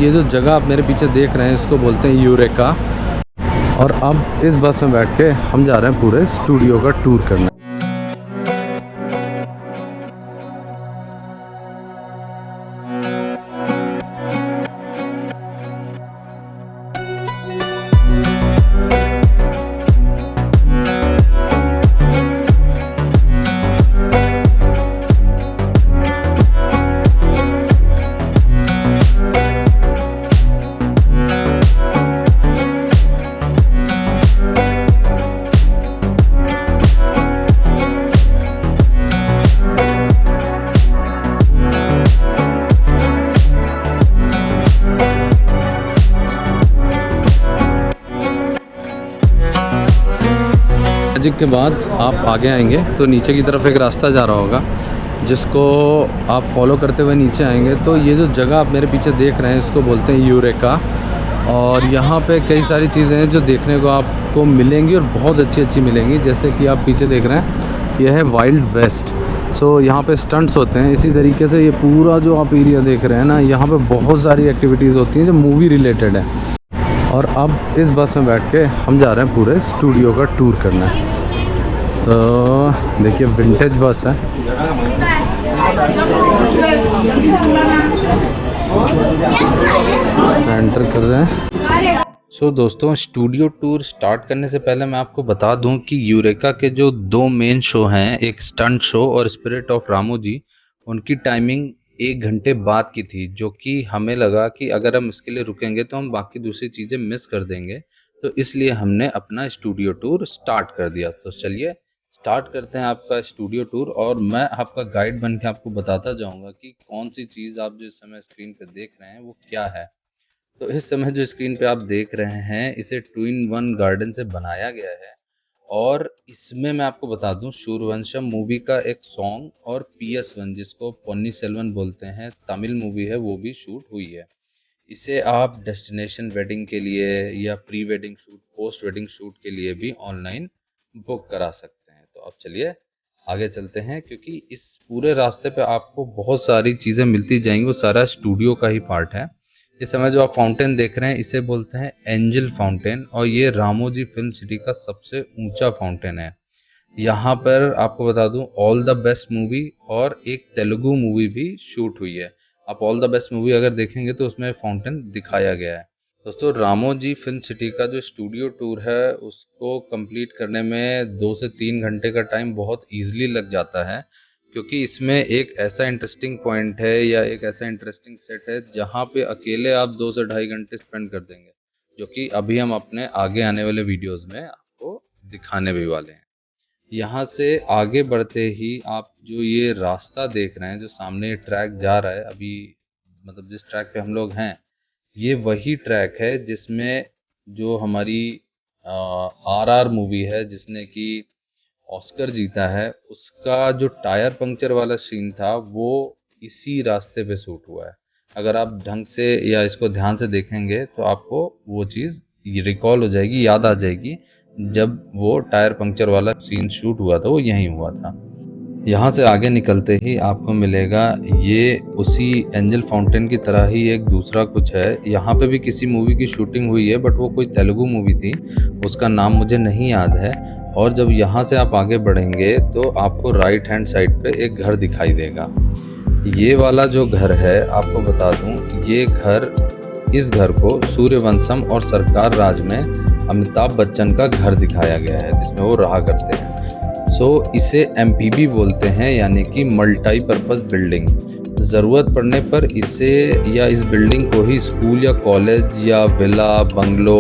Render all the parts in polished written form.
ये जो जगह आप मेरे पीछे देख रहे हैं इसको बोलते हैं यूरेका। और अब इस बस में बैठ के हम जा रहे हैं पूरे स्टूडियो का टूर करने। मैजिक के बाद आप आगे आएंगे तो नीचे की तरफ एक रास्ता जा रहा होगा जिसको आप फॉलो करते हुए नीचे आएंगे। तो ये जो जगह आप मेरे पीछे देख रहे हैं इसको बोलते हैं यूरेका। और यहाँ पे कई सारी चीज़ें हैं जो देखने को आपको मिलेंगी और बहुत अच्छी अच्छी मिलेंगी। जैसे कि आप पीछे देख रहे हैं यह है वाइल्ड वेस्ट। सो यहाँ पे स्टंट्स होते हैं। इसी तरीके से ये पूरा जो आप एरिया देख रहे हैं ना, यहाँ पे बहुत सारी एक्टिविटीज़ होती हैं जो मूवी रिलेटेड है। और अब इस बस में बैठ के हम जा रहे हैं पूरे स्टूडियो का टूर करना। तो देखिए विंटेज बस है। एंटर कर रहे हैं। सो दोस्तों, स्टूडियो टूर स्टार्ट करने से पहले मैं आपको बता दूं कि यूरेका के जो दो मेन शो हैं, एक स्टंट शो और स्पिरिट ऑफ रामू जी, उनकी टाइमिंग 1 घंटे बाद की थी, जो कि हमें लगा कि अगर हम इसके लिए रुकेंगे तो हम बाकी दूसरी चीज़ें मिस कर देंगे। तो इसलिए हमने अपना स्टूडियो टूर स्टार्ट कर दिया। तो चलिए स्टार्ट करते हैं आपका स्टूडियो टूर। और मैं आपका गाइड बन के आपको बताता जाऊंगा कि कौन सी चीज़ आप जो इस समय स्क्रीन पे देख रहे हैं वो क्या है। तो इस समय जो स्क्रीन पे आप देख रहे हैं इसे 2-in-1 गार्डन से बनाया गया है। और इसमें मैं आपको बता दूं, सूर्यवंशम मूवी का एक सॉन्ग और PS1 जिसको पोन्नी सेल्वन बोलते हैं, तमिल मूवी है, वो भी शूट हुई है। इसे आप डेस्टिनेशन वेडिंग के लिए या pre wedding shoot, post wedding shoot के लिए भी ऑनलाइन बुक करा सकते हैं। तो अब चलिए आगे चलते हैं, क्योंकि इस पूरे रास्ते पे आपको बहुत सारी चीज़ें मिलती जाएंगी। वो सारा स्टूडियो का ही पार्ट है। इस समय जो आप फाउंटेन देख रहे हैं इसे बोलते हैं एंजल फाउंटेन, और ये रामोजी फिल्म सिटी का सबसे ऊंचा फाउंटेन है। यहाँ पर आपको बता दूं, ऑल द बेस्ट मूवी और एक तेलुगु मूवी भी शूट हुई है। आप ऑल द बेस्ट मूवी अगर देखेंगे तो उसमें फाउंटेन दिखाया गया है। दोस्तों, रामोजी फिल्म सिटी का जो स्टूडियो टूर है उसको कंप्लीट करने में 2 से 3 घंटे का टाइम बहुत ईजिली लग जाता है, क्योंकि इसमें एक ऐसा इंटरेस्टिंग पॉइंट है या एक ऐसा इंटरेस्टिंग सेट है जहाँ पे अकेले आप 2 से ढाई घंटे स्पेंड कर देंगे, जो कि अभी हम अपने आगे आने वाले वीडियोस में आपको दिखाने भी वाले हैं। यहाँ से आगे बढ़ते ही आप जो ये रास्ता देख रहे हैं, जो सामने ट्रैक जा रहा है अभी, मतलब जिस ट्रैक पे हम लोग हैं, ये वही ट्रैक है जिसमें जो हमारी RR मूवी है जिसने कि ऑस्कर जीता है, उसका जो टायर पंक्चर वाला सीन था वो इसी रास्ते पे शूट हुआ है। अगर आप ढंग से या इसको ध्यान से देखेंगे तो आपको वो चीज़ रिकॉल हो जाएगी, याद आ जाएगी। जब वो टायर पंक्चर वाला सीन शूट हुआ था वो यहीं हुआ था। यहाँ से आगे निकलते ही आपको मिलेगा ये उसी एंजल फाउंटेन की तरह ही एक दूसरा कुछ है। यहाँ पे भी किसी मूवी की शूटिंग हुई है, बट वो कोई तेलुगु मूवी थी, उसका नाम मुझे नहीं याद है। और जब यहाँ से आप आगे बढ़ेंगे तो आपको राइट हैंड साइड पे एक घर दिखाई देगा। ये वाला जो घर है, आपको बता दूं, ये घर, इस घर को सूर्यवंशम और सरकार राज में अमिताभ बच्चन का घर दिखाया गया है जिसमें वो रहा करते हैं। इसे MPB बोलते हैं, यानी कि मल्टी पर्पस बिल्डिंग। ज़रूरत पड़ने पर इसे या इस बिल्डिंग को ही स्कूल या कॉलेज या विला, बंगलो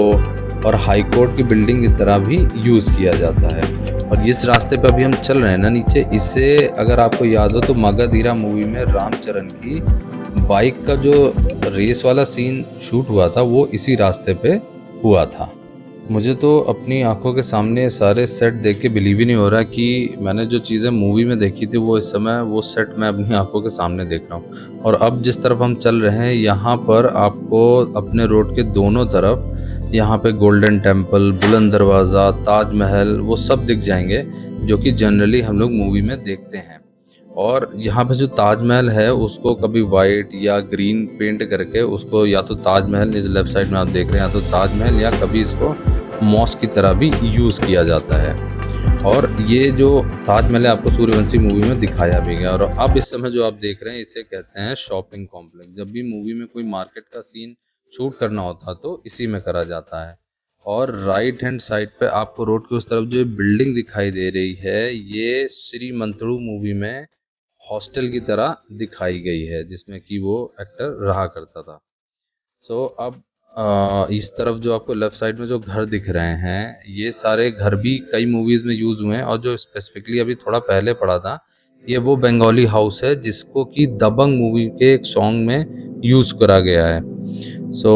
और हाई कोर्ट की बिल्डिंग की तरह भी यूज़ किया जाता है। और जिस रास्ते पर अभी हम चल रहे हैं ना नीचे, इसे अगर आपको याद हो तो मगधीरा मूवी में रामचरण की बाइक का जो रेस वाला सीन शूट हुआ था वो इसी रास्ते पे हुआ था। मुझे तो अपनी आंखों के सामने सारे सेट देख के बिलीव ही नहीं हो रहा कि मैंने जो चीज़ें मूवी में देखी थी वो इस समय वो सेट मैं अपनी आंखों के सामने देख रहा हूँ। और अब जिस तरफ हम चल रहे हैं यहाँ पर आपको अपने रोड के दोनों तरफ यहाँ पे गोल्डन टेम्पल, बुलंद दरवाज़ा, ताजमहल, वो सब दिख जाएंगे जो कि जनरली हम लोग मूवी में देखते हैं। और यहाँ पे जो ताजमहल है उसको कभी वाइट या ग्रीन पेंट करके उसको या तो ताजमहल, इस लेफ्ट साइड में आप देख रहे हैं, या तो ताजमहल या कभी इसको मॉस्क की तरह भी यूज़ किया जाता है। और ये जो ताजमहल है आपको सूर्यवंशी मूवी में दिखाया भी गया। और अब इस समय जो आप देख रहे हैं इसे कहते हैं शॉपिंग कॉम्प्लेक्स। जब भी मूवी में कोई मार्केट का सीन शूट करना होता तो इसी में करा जाता है। और राइट हैंड साइड पे आपको रोड के उस तरफ जो बिल्डिंग दिखाई दे रही है, ये श्री मंतड़ू मूवी में हॉस्टल की तरह दिखाई गई है जिसमें कि वो एक्टर रहा करता था। सो अब इस तरफ जो आपको लेफ्ट साइड में जो घर दिख रहे हैं, ये सारे घर भी कई मूवीज में यूज हुए हैं। और जो स्पेसिफिकली अभी थोड़ा पहले पड़ा था, ये वो बंगाली हाउस है जिसको कि दबंग मूवी के एक सॉन्ग में यूज करा गया है। सो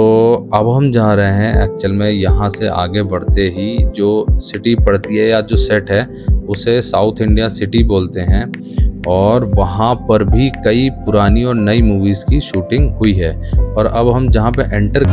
अब हम जा रहे हैं एक्चुअल में, यहाँ से आगे बढ़ते ही जो सिटी पड़ती है या जो सेट है उसे साउथ इंडिया सिटी बोलते हैं। और वहाँ पर भी कई पुरानी और नई मूवीज़ की शूटिंग हुई है। और अब हम जहाँ पे एंटर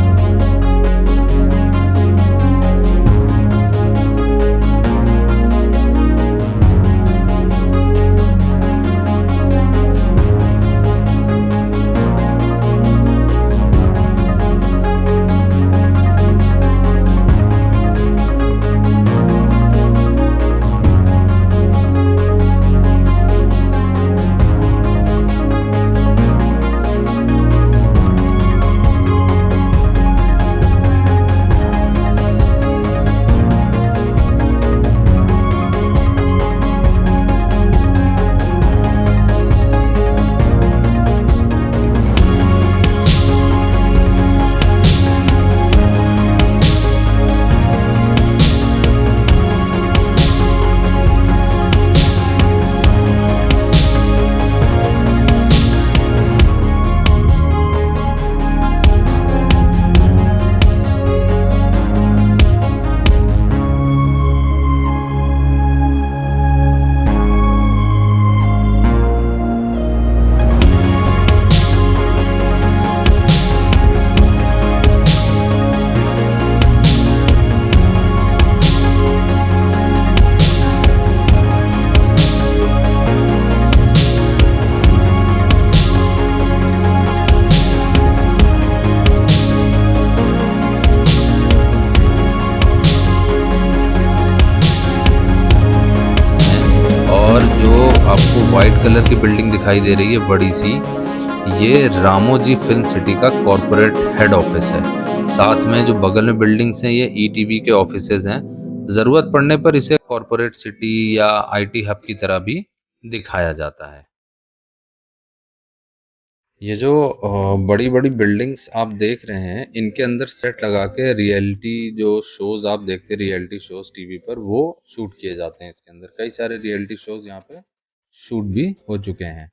और जो आपको वाइट कलर की बिल्डिंग दिखाई दे रही है बड़ी सी, ये रामोजी फिल्म सिटी का कॉरपोरेट हेड ऑफिस है। साथ में जो बगल में बिल्डिंग्स हैं ये ईटीवी के ऑफिसेज हैं। ज़रूरत पड़ने पर इसे कॉरपोरेट सिटी या आईटी हब की तरह भी दिखाया जाता है। ये जो बड़ी बड़ी बिल्डिंग्स आप देख रहे हैं, इनके अंदर सेट लगा के रियलिटी जो शोज आप देखते हैं, रियलिटी शोज टीवी पर, वो शूट किए जाते हैं। इसके अंदर कई सारे रियलिटी शोज यहाँ पे शूट भी हो चुके हैं।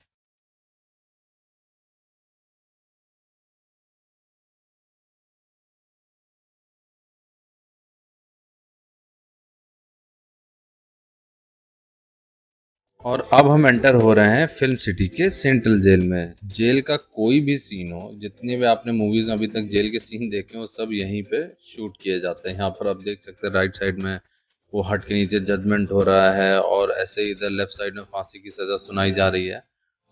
और अब हम एंटर हो रहे हैं फिल्म सिटी के सेंट्रल जेल में। जेल का कोई भी सीन हो, जितने भी आपने मूवीज में अभी तक जेल के सीन देखे हो, सब यहीं पे शूट किए जाते हैं। यहाँ पर आप देख सकते हैं राइट साइड में वो हट के नीचे जजमेंट हो रहा है, और ऐसे ही इधर लेफ्ट साइड में फांसी की सजा सुनाई जा रही है।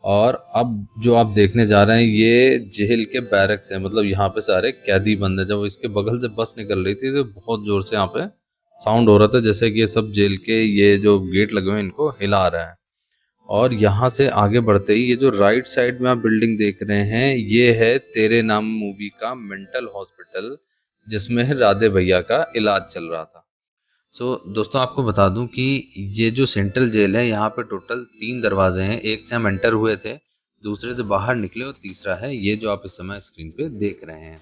और अब जो आप देखने जा रहे हैं ये जेल के बैरक्स है, मतलब यहाँ पे सारे कैदी बंद है। जब इसके बगल से बस निकल रही थी तो बहुत जोर से यहाँ पे साउंड हो रहा था, जैसे कि ये सब जेल के ये जो गेट लगे हुए हैं इनको हिला रहे हैं। और यहाँ से आगे बढ़ते ही ये जो राइट साइड में आप बिल्डिंग देख रहे हैं, ये है तेरे नाम मूवी का मेंटल हॉस्पिटल, जिसमें राधे भैया का इलाज चल रहा था। दोस्तों आपको बता दूं कि ये जो सेंट्रल जेल है, यहाँ पे टोटल 3 दरवाजे हैं। एक से हम एंटर हुए थे, दूसरे से बाहर निकले, और तीसरा है ये जो आप इस समय स्क्रीन पे देख रहे हैं।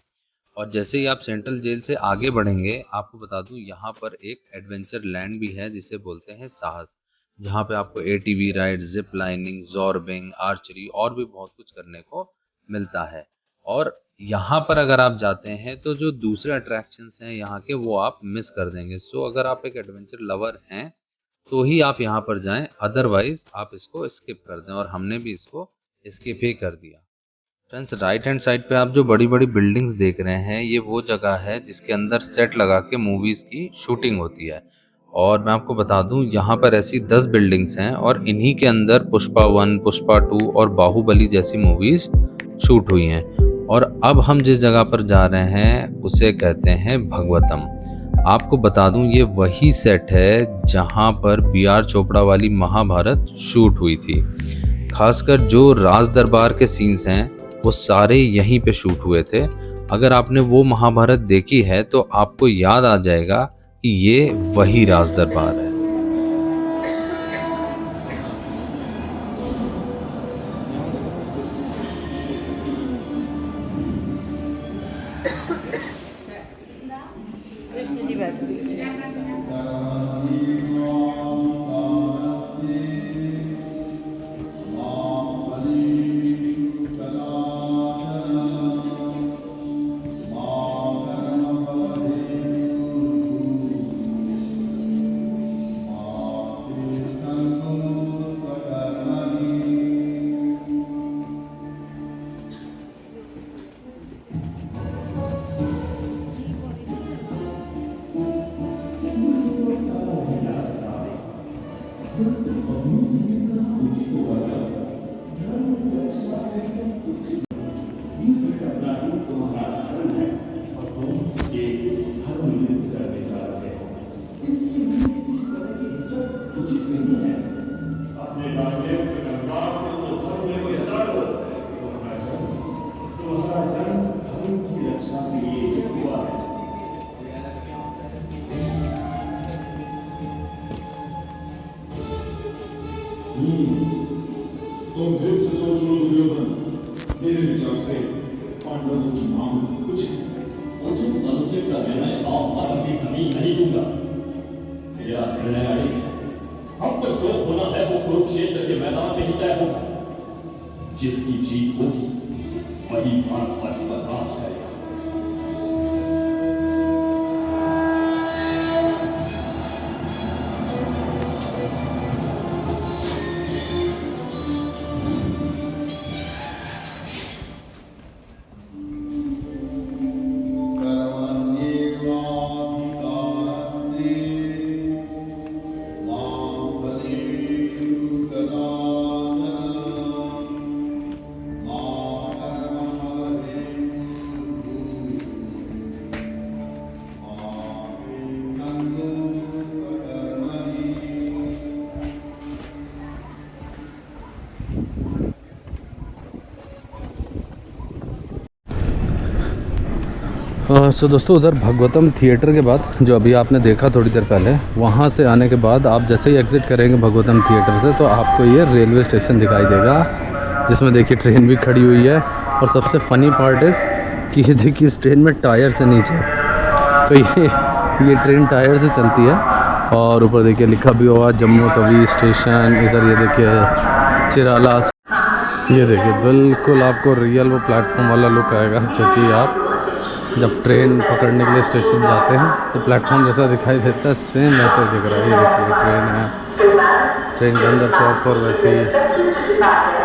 और जैसे ही आप सेंट्रल जेल से आगे बढ़ेंगे, आपको बता दूं यहाँ पर एक एडवेंचर लैंड भी है जिसे बोलते हैं साहस, जहाँ पे आपको ATV ride, zip lining, zorbing, archery और भी बहुत कुछ करने को मिलता है। और यहाँ पर अगर आप जाते हैं तो जो दूसरे अट्रैक्शंस हैं यहाँ के, वो आप मिस कर देंगे। अगर आप एक एडवेंचर लवर हैं तो ही आप यहाँ पर जाएं, अदरवाइज आप इसको स्किप कर दें। और हमने भी इसको स्किप ही कर दिया। फ्रेंड्स, राइट हैंड साइड पे आप जो बड़ी बड़ी बिल्डिंग्स देख रहे हैं, ये वो जगह है जिसके अंदर सेट लगा के मूवीज की शूटिंग होती है। और मैं आपको बता दूं यहाँ पर ऐसी 10 बिल्डिंग्स हैं और इन्हीं के अंदर पुष्पा 1, पुष्पा 2 और बाहुबली जैसी मूवीज शूट हुई हैं। और अब हम जिस जगह पर जा रहे हैं उसे कहते हैं भगवतम। आपको बता दूं ये वही सेट है जहां पर B.R. चोपड़ा वाली महाभारत शूट हुई थी। खासकर जो राज दरबार के सीन्स हैं वो सारे यहीं पे शूट हुए थे। अगर आपने वो महाभारत देखी है तो आपको याद आ जाएगा कि ये वही राज दरबार है। तुम फिर से सोच लो दुर्योधन। मेरे विचार से पांडवों की मांग कुछ उचित अनुचित का निर्णय आप अपनी जमीन नहीं दूंगा। मेरा निर्णय अड़िग है। अब तक जो होना है वो कुरुक्षेत्र के मैदान में ही तय होगा। जिसकी जीत होगी वही भारतवर्ष पर राज करेगा। सो दोस्तों उधर भगवतम थिएटर के बाद जो अभी आपने देखा थोड़ी देर पहले, वहाँ से आने के बाद आप जैसे ही एग्ज़िट करेंगे भगवतम थिएटर से तो आपको ये रेलवे स्टेशन दिखाई देगा, जिसमें देखिए ट्रेन भी खड़ी हुई है। और सबसे फ़नी पार्ट इज़ कि ये देखिए इस ट्रेन में टायर से नीचे, तो ये ट्रेन टायर से चलती है। और ऊपर देखिए लिखा भी हुआ जम्मू तवी स्टेशन। इधर ये देखिए चिराला, ये देखिए बिल्कुल आपको रियल वो प्लेटफॉर्म वाला लुक आएगा, जो कि आप जब ट्रेन पकड़ने के लिए स्टेशन जाते हैं तो प्लेटफॉर्म जैसा दिखाई देता है, सेम वैसे दिख रहा है। ये देखिए ट्रेन है, ट्रेन के अंदर प्रॉपर वैसे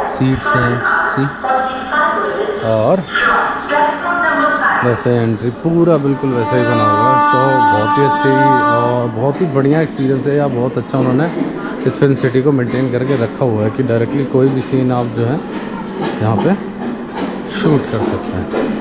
सीट्स हैं और वैसे एंट्री पूरा बिल्कुल वैसा ही बना हुआ है। तो बहुत ही अच्छी और बहुत ही बढ़िया एक्सपीरियंस है, या बहुत अच्छा उन्होंने इस फिल्म सिटी को मेंटेन करके रखा हुआ है कि डायरेक्टली कोई भी सीन आप जो है यहाँ पे शूट कर सकते हैं।